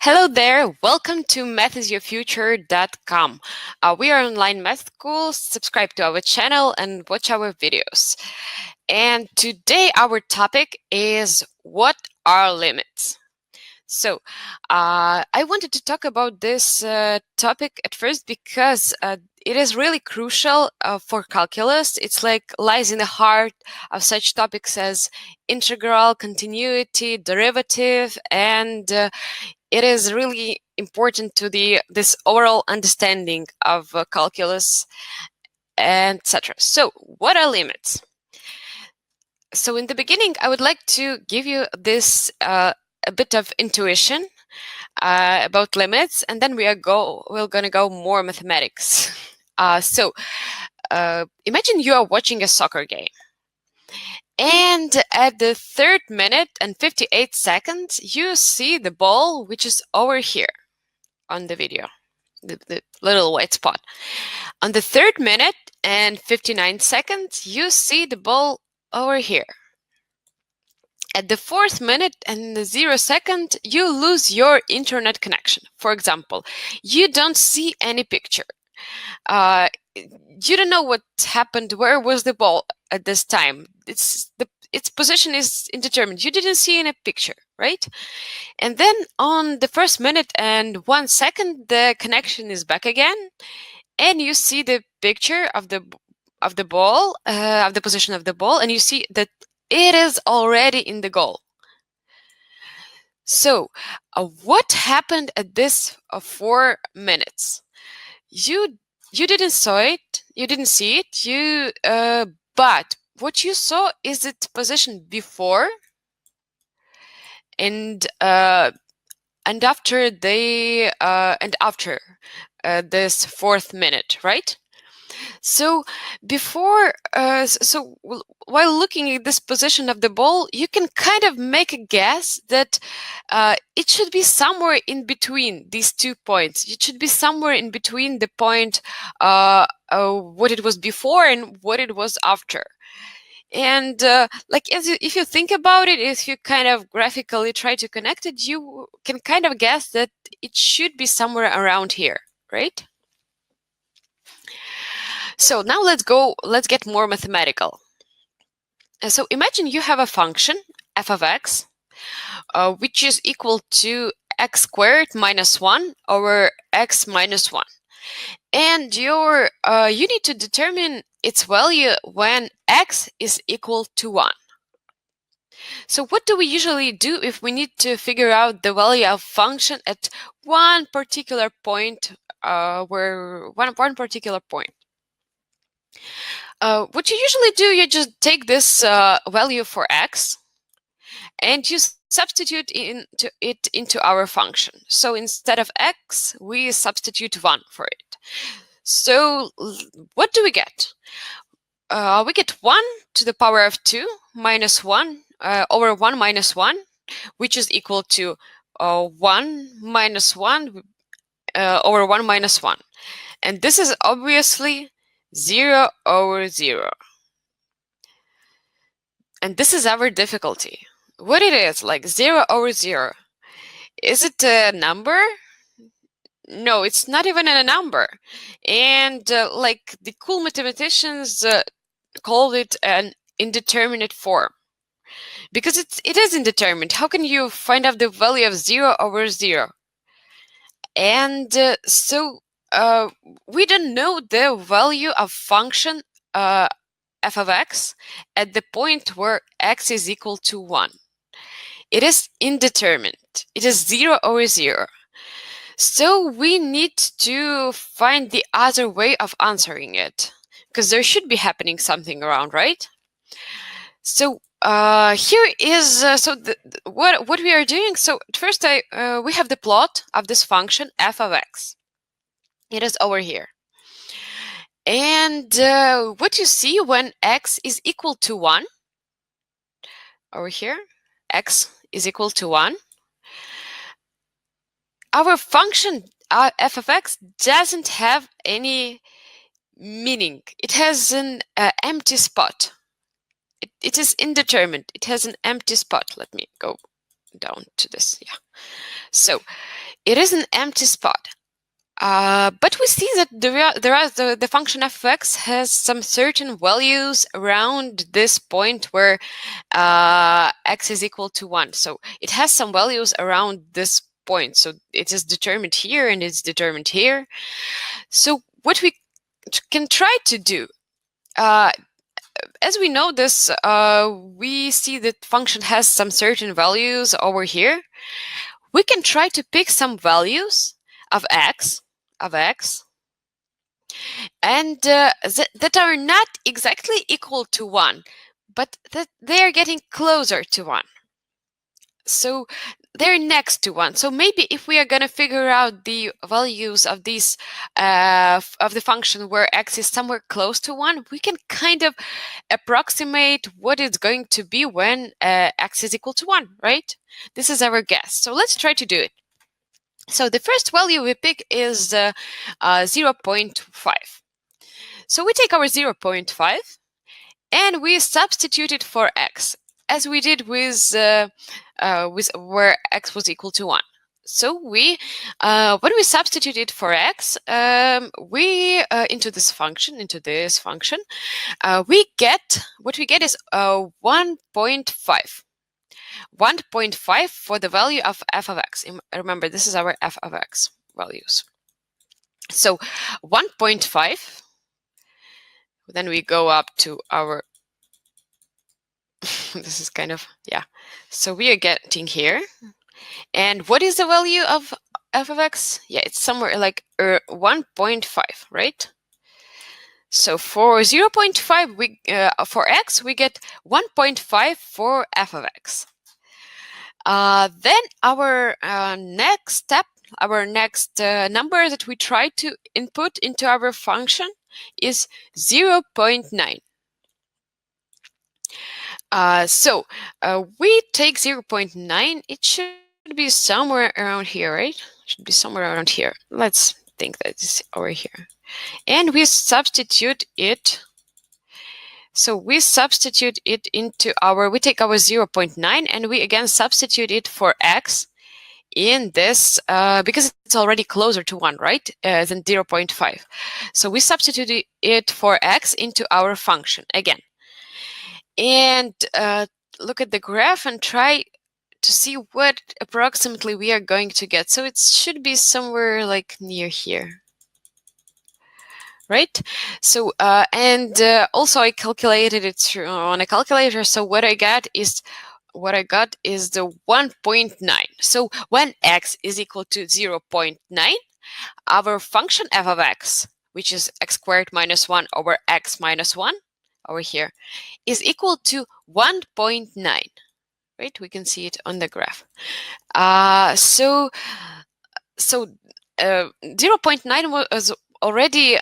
Hello there, welcome to mathisyourfuture.com. We are online math school. Subscribe to our channel and watch our videos. And today our topic is what are limits? So I wanted to talk about this topic at first because it is really crucial for calculus. It's like lies in the heart of such topics as integral, continuity, derivative, and it is really important to this overall understanding of calculus, etc. So what are limits? So in the beginning, I would like to give you this a bit of intuition about limits, and then we're gonna go more mathematics. Imagine you are watching a soccer game, and at the 3rd minute and 58 seconds, you see the ball, which is over here on the video, the little white spot. On the 3rd minute and 59 seconds, you see the ball over here. At the 4th minute and the 0 second, you lose your internet connection. For example, you don't see any picture. You don't know what happened. Where was the ball at this time? Its position is indeterminate. You didn't see any picture, right? And then on the 1st minute and 1 second, the connection is back again, and you see the picture of the ball, of the position of the ball, and you see that it is already in the goal. So what happened at this 4 minutes? You didn't saw it, you didn't see it, but what you saw is its position before and after this 4th minute, right? So while looking at this position of the ball, you can kind of make a guess that it should be somewhere in between these 2 points. It should be somewhere in between the point what it was before and what it was after. And if you think about it, if you kind of graphically try to connect it, you can kind of guess that it should be somewhere around here, right? So now let's get more mathematical. So imagine you have a function f of x, which is equal to x squared minus 1 over x minus 1. And you need to determine its value when x is equal to 1. So what do we usually do if we need to figure out the value of function at one particular point, one particular point? What you usually do, you just take this value for x and you substitute it into our function. So instead of x, we substitute 1 for it. So what do we get? We get 1 to the power of 2 minus 1 over 1 minus 1, which is equal to 1 minus 1 over 1 minus 1. And this is obviously 0 over 0. And this is our difficulty. What it is, like 0 over 0. Is it a number? No, it's not even a number. And like the cool mathematicians called it an indeterminate form. Because it is indeterminate. How can you find out the value of 0 over 0? And we don't know the value of function f of x at the point where x is equal to 1. It is indeterminate. It is 0 over 0. So we need to find the other way of answering it, because there should be happening something around, right? So here is what we are doing. So at first we have the plot of this function f of x. It is over here. And what you see when x is equal to 1, over here, x is equal to 1, our function f of x doesn't have any meaning. It has an empty spot. It is indeterminate. It has an empty spot. Let me go down to this. Yeah. So it is an empty spot. But we see that the function f of x has some certain values around this point where x is equal to 1. So it has some values around this point. So it is determined here and it's determined here. So what we can try to do, as we know this, we see that function has some certain values over here. We can try to pick some values of x, and that are not exactly equal to 1, but that they are getting closer to 1. So they're next to 1. So maybe if we are going to figure out the values of these of the function where x is somewhere close to 1, we can kind of approximate what it's going to be when x is equal to 1, right? This is our guess. So let's try to do it. So the first value we pick is 0.5. So we take our 0.5 and we substitute it for x, as we did with where x was equal to 1. So we, when we substitute it for x, we into this function, we get, what we get is 1.5. 1.5 for the value of f of x. Remember, this is our f of x values. So 1.5, then we go up to our, this is kind of, yeah. So we are getting here. And what is the value of f of x? Yeah, it's somewhere like 1.5, right? So for 0.5, we for x, we get 1.5 for f of x. Then our next step, our next number that we try to input into our function is 0.9. So we take 0.9. It should be somewhere around here, right? Should be somewhere around here. Let's think that it's over here. And we substitute it. So we substitute it into our, we take our 0.9 and we again substitute it for x in this, because it's already closer to 1, right, than 0.5. So we substitute it for x into our function again. And look at the graph and try to see what approximately we are going to get. So it should be somewhere like near here, right? So also I calculated it on a calculator. So what I got is the 1.9. So when x is equal to 0.9, our function f of x, which is x squared minus 1 over x minus 1 over here, is equal to 1.9. Right? We can see it on the graph. So 0.9 was already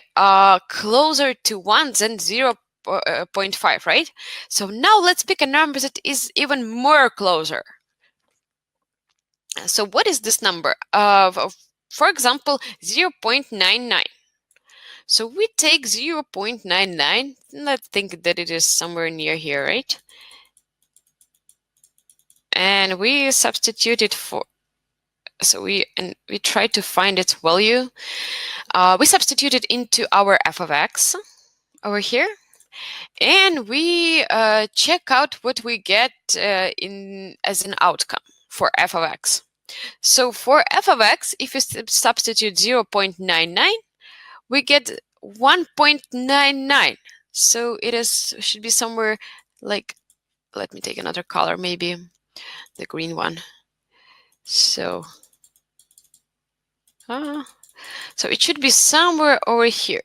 closer to 1 than 0.5, right? So now let's pick a number that is even more closer. So what is this number? For example, 0.99. So we take 0.99. Let's think that it is somewhere near here, right? And we substitute it for, so we try to find its value. We substitute it into our f of x over here, and we check out what we get as an outcome for f of x. So for f of x, if you substitute 0.99, we get 1.99. So it should be somewhere like, let me take another color, maybe the green one. So it should be somewhere over here.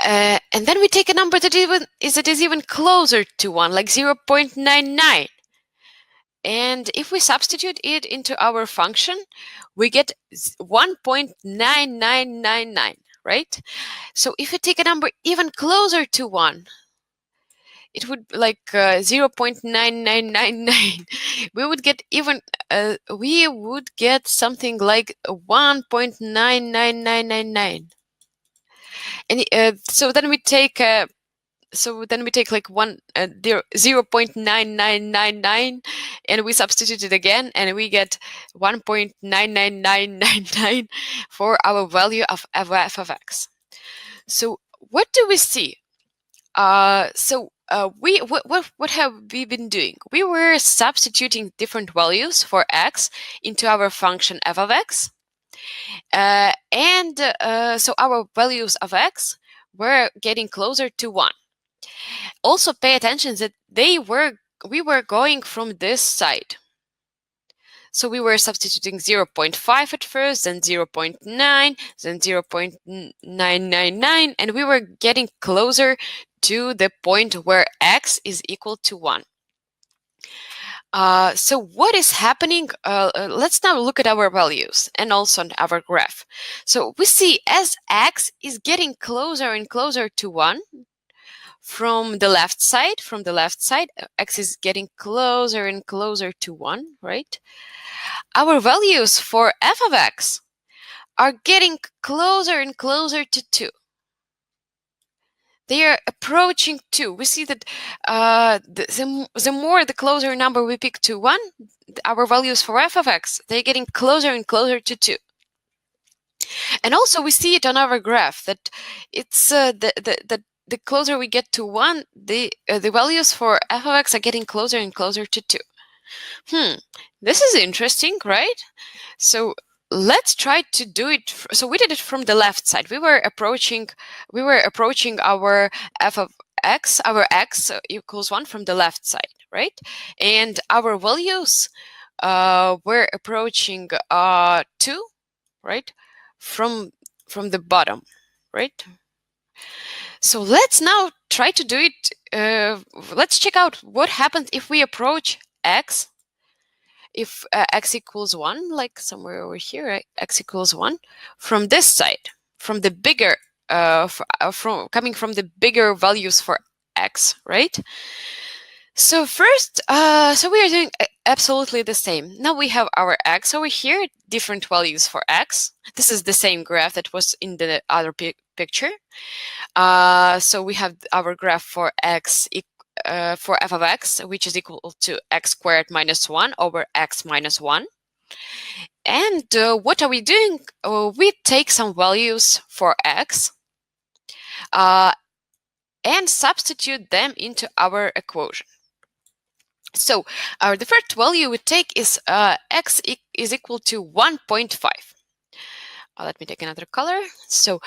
And then we take a number that is even closer to 1, like 0.99. And if we substitute it into our function, we get 1.9999, right? So if we take a number even closer to 1, it would like 0.9999. We would get even, we would get something like 1.99999. And so then we take so then we take like 0.9999 and we substitute it again and we get 1.99999 for our value of f of x. So what do we see? What have we been doing? We were substituting different values for x into our function f of x. So our values of x were getting closer to 1. Also pay attention that we were going from this side. So we were substituting 0.5 at first, then 0.9, then 0.999, and we were getting closer to the point where x is equal to 1. So what is happening? Let's now look at our values and also on our graph. So we see as x is getting closer and closer to 1, from the left side, x is getting closer and closer to 1, right? Our values for f of x are getting closer and closer to 2. They are approaching 2. We see that the more the closer number we pick to 1, our values for f of x, they're getting closer and closer to 2. And also we see it on our graph that it's the closer we get to 1, the values for f of x are getting closer and closer to 2. This is interesting, right? So let's try to do it. So we did it from the left side. We were approaching our f of x, our x equals 1 from the left side, right? And our values were approaching 2, right? From the bottom, right? So let's now try to do it. Let's check out what happens if we approach x. If x equals 1, like somewhere over here, right? X equals 1 from this side, from the bigger, coming from the bigger values for x, right? So first, so we are doing absolutely the same. Now we have our x over here, different values for x. This is the same graph that was in the other picture. So we have our graph for x for f of x, which is equal to x squared minus 1 over x minus 1. And what are we doing? We take some values for x and substitute them into our equation. So the first value we take is x is equal to 1.5. Let me take another color. So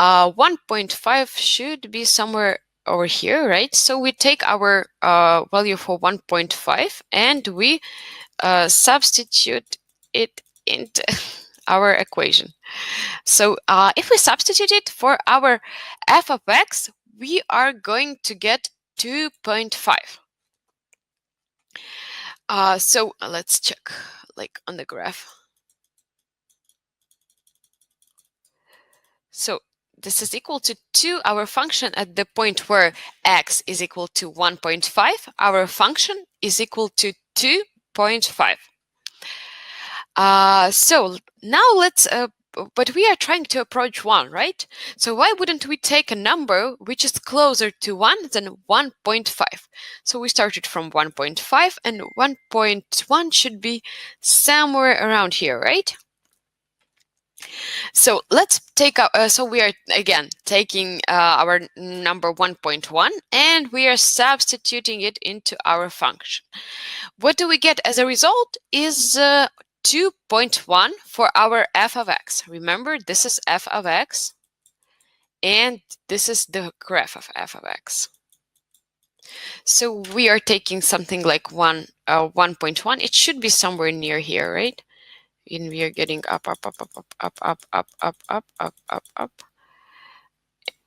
1.5 should be somewhere over here, right? So we take our value for 1.5 and we substitute it into our equation. So if we substitute it for our f of x, we are going to get 2.5. So let's check like on the graph. So this is equal to 2, our function at the point where x is equal to 1.5, our function is equal to 2.5. So now let's, but we are trying to approach 1, right? So why wouldn't we take a number which is closer to 1 than 1.5? So we started from 1.5 and 1.1 should be somewhere around here, right? So let's take out, so we are again taking our number 1.1 and we are substituting it into our function. What do we get as a result is 2.1 for our f of x. Remember, this is f of x and this is the graph of f of x. So we are taking something like 1.1. It should be somewhere near here, right? And we are getting up.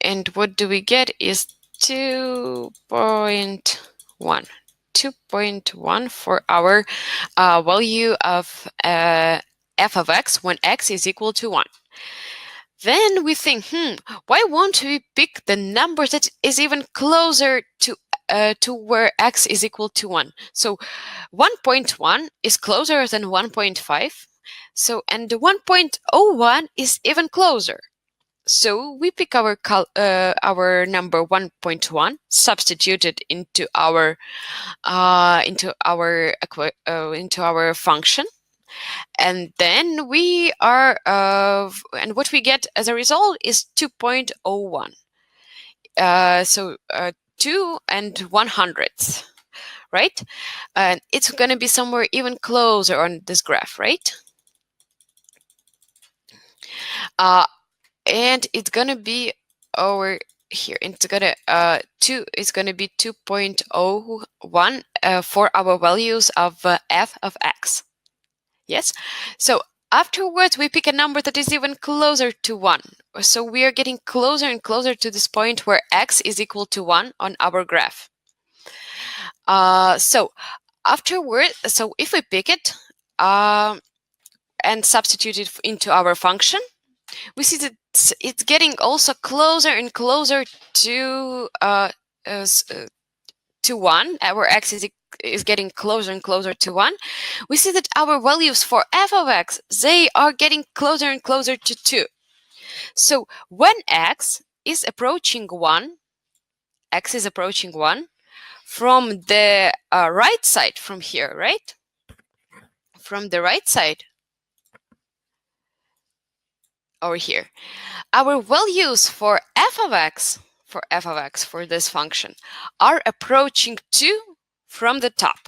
And what do we get is 2.1. 2.1 for our value of f of x when x is equal to 1. Then we think, why won't we pick the number that is even closer to where x is equal to 1? So 1.1 is closer than 1.5. So, and the 1.01 is even closer. So we pick our number 1.1, substitute it into our function, and then we are and what we get as a result is 2.01. So 2 and 1/100, right? And it's going to be somewhere even closer on this graph, right? And it's going to be over here. It's gonna it's gonna be 2.01 for our values of f of x. Yes. So afterwards, we pick a number that is even closer to 1. So we are getting closer and closer to this point where x is equal to 1 on our graph. So afterward, so if we pick it and substitute it into our function, we see that it's getting also closer and closer to 1, where x is getting closer and closer to 1. We see that our values for f of x, they are getting closer and closer to 2. So when x is approaching 1, from the right side, from here, right? From the right side over here, our values for f of x, for this function, are approaching 2 from the top,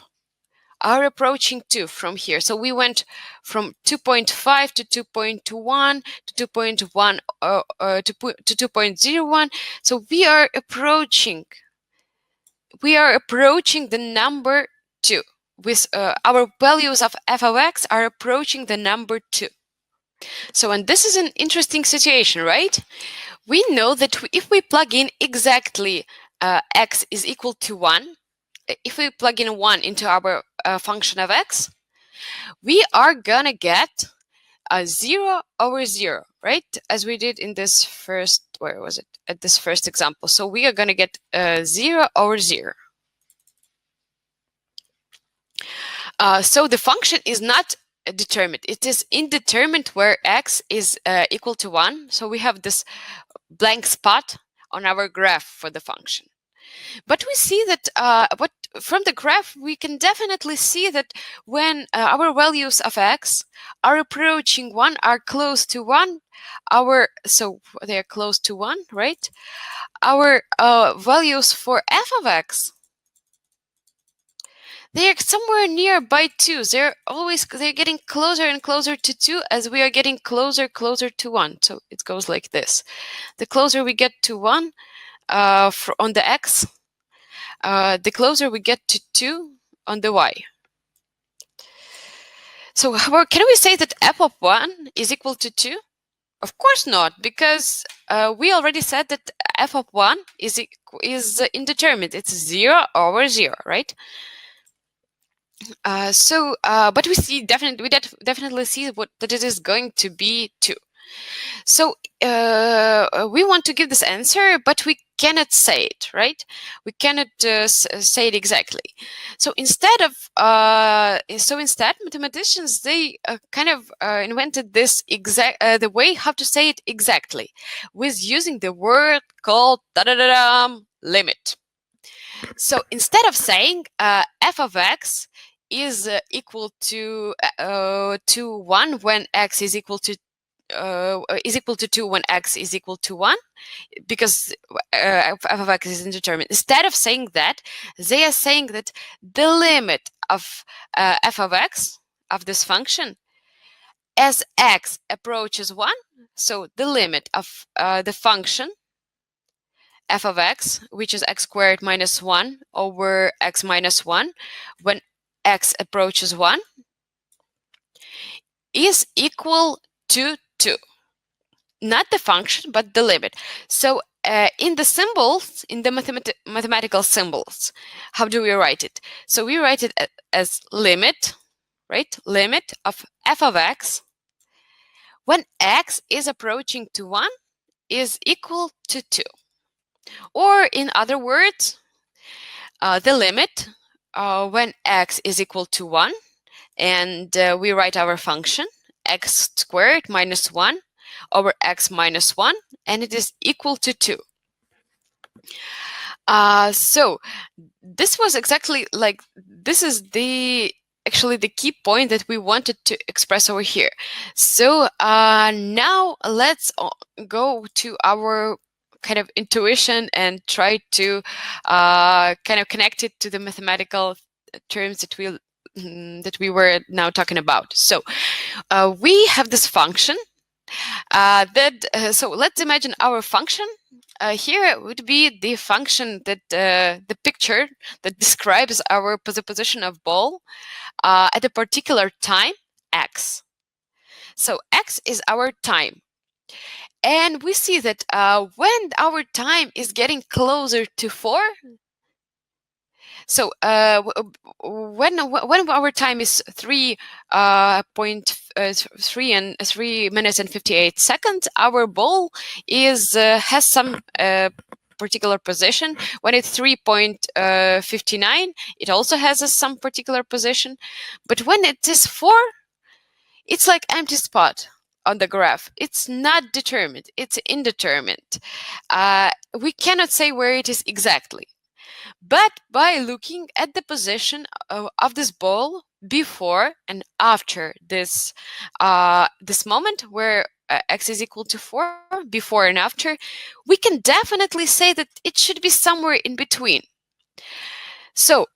are approaching 2 from here. So we went from 2.5 to 2.1 to 2.1 to 2.01. So we are approaching the number 2. With our values of f of x are approaching the number 2. So, and this is an interesting situation, right? We know that if we plug in exactly x is equal to 1, if we plug in 1 into our function of x, we are gonna get a 0 over 0, right? As we did in this first, where was it? At this first example. So we are gonna get 0 over 0. So the function is not determined. It is indeterminate where x is equal to 1. So we have this blank spot on our graph for the function. But we see that from the graph, we can definitely see that when our values of x are approaching 1, are close to 1, so they are close to 1, right? Our values for f of x, they are somewhere nearby 2. They're getting closer and closer to 2 as we are getting closer to 1. So it goes like this. The closer we get to 1 on the x, the closer we get to 2 on the y. So can we say that f of 1 is equal to 2? Of course not, because we already said that f of 1 is indeterminate. It's 0 over 0, right? But we definitely see that it is going to be 2. So we want to give this answer, but we cannot say it, right? We cannot say it exactly. So instead, mathematicians, they kind of invented this the way how to say it exactly, with using the word called limit. So instead of saying f of x is equal to 1 when x is equal to 2 when x is equal to 1, because f of x is indeterminate. Instead of saying that, they are saying that the limit of f of x, of this function, as x approaches 1, so the limit of the function f of x, which is x squared minus 1 over x minus 1, when x approaches 1, is equal to 2. Not the function, but the limit. So in the symbols, in the mathematical symbols, how do we write it? So we write it as limit, right? Limit of f of x when x is approaching to 1 is equal to 2. Or in other words, the limit when x is equal to 1, and we write our function x squared minus 1, over x minus 1, and it is equal to 2. So this was exactly like, this is actually the key point that we wanted to express over here. So now let's go to our kind of intuition and try to kind of connect it to the mathematical terms that we were now talking about. So we have this function so let's imagine our function. Here would be the function that the picture that describes the position of ball at a particular time, x. So x is our time. And we see that when our time is getting closer to 4, so when our time is 3.3 and 3 minutes and 58 seconds, our ball has some particular position. When it's 3.59, it also has some particular position. But when it is 4, it's like empty spot on the graph. It's not determined. It's indeterminate. We cannot say where it is exactly. But by looking at the position of this ball before and after this moment where x is equal to 4, before and after, we can definitely say that it should be somewhere in between. So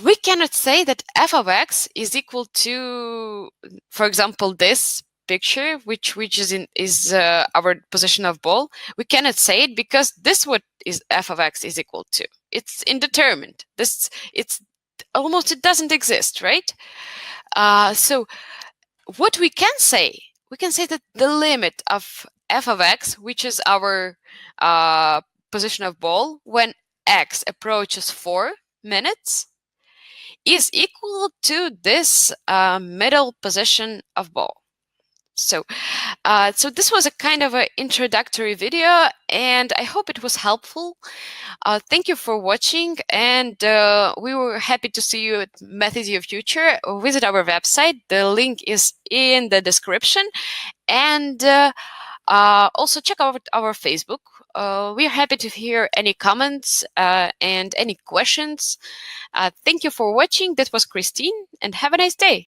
we cannot say that f of x is equal to, for example, this picture, which is our position of ball. We cannot say it because this what is f of x is equal to. It's indeterminate. It doesn't exist, right? So what we can say that the limit of f of x, which is our position of ball when x approaches 4 minutes, is equal to this middle position of ball. So this was a kind of an introductory video, and I hope it was helpful. Thank you for watching, and we were happy to see you at Math is Your Future. Visit our website. The link is in the description. And also check out our Facebook. We are happy to hear any comments and any questions. Thank you for watching. That was Christine, and have a nice day.